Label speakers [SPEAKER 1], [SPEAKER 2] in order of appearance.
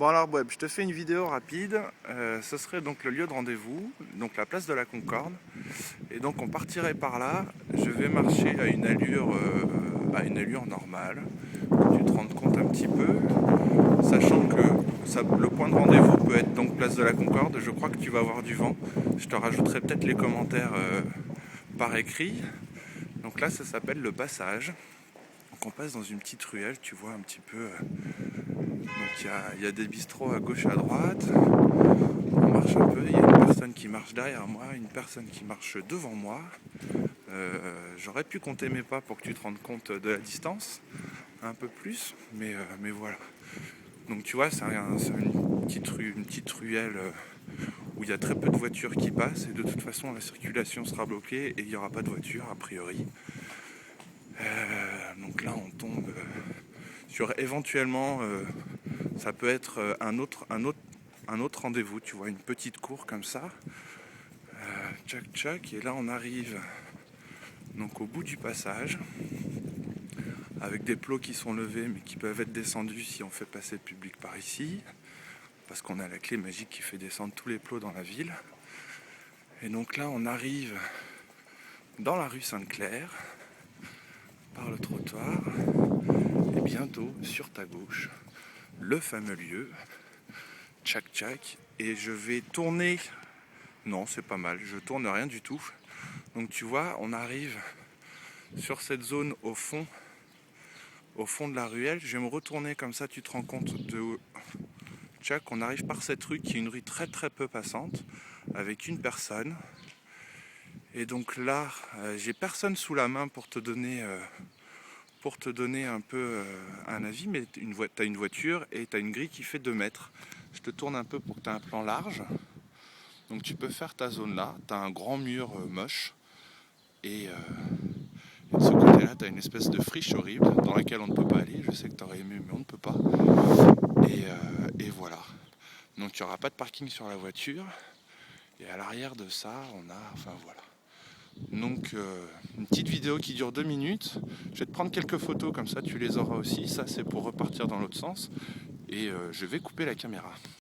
[SPEAKER 1] Bon alors Web, je te fais une vidéo rapide. Ce serait donc le lieu de rendez-vous, donc la place de la Concorde. Et donc on partirait par là. Je vais marcher à une allure normale. Que tu te rendes compte un petit peu, sachant que le point de rendez-vous peut être donc place de la Concorde. Je crois que tu vas avoir du vent. Je te rajouterai peut-être les commentaires par écrit. Donc là, ça s'appelle le passage. Donc on passe dans une petite ruelle, tu vois un petit peu. Donc il y a des bistrots à gauche et à droite. On marche un peu, il y a une personne qui marche derrière moi, une personne qui marche devant moi. J'aurais pu compter mes pas pour que tu te rendes compte de la distance, un peu plus, mais voilà. Donc tu vois, c'est une petite ruelle où il y a très peu de voitures qui passent et de toute façon la circulation sera bloquée et il n'y aura pas de voiture a priori. Donc là on tombe sur éventuellement, ça peut être un autre rendez-vous, tu vois, une petite cour comme ça. Tchac tchac, et là on arrive donc au bout du passage avec des plots qui sont levés mais qui peuvent être descendus si on fait passer le public par ici, parce qu'on a la clé magique qui fait descendre tous les plots dans la ville. Et donc là on arrive dans la rue Sainte-Claire par le trottoir et bientôt sur ta gauche le fameux lieu tchac tchac, et je vais tourner. Non, c'est pas mal, je tourne rien du tout. Donc tu vois, on arrive sur cette zone au fond de la ruelle. Je vais me retourner comme ça, tu te rends compte de tchac, on arrive par cette rue qui est une rue très très peu passante avec une personne. Et donc là, j'ai personne sous la main pour te donner un peu un avis, mais tu as une voiture et tu as une grille qui fait 2 mètres. Je te tourne un peu pour que tu aies un plan large. Donc tu peux faire ta zone là, tu as un grand mur moche et de ce côté-là, tu as une espèce de friche horrible dans laquelle on ne peut pas aller. Je sais que tu aurais aimé, mais on ne peut pas. Et voilà. Donc il n'y aura pas de parking sur la voiture. Et à l'arrière de ça, on a... Enfin voilà. Donc une petite vidéo qui dure 2 minutes. Je vais te prendre quelques photos comme ça, tu les auras aussi. Ça c'est pour repartir dans l'autre sens. Et je vais couper la caméra.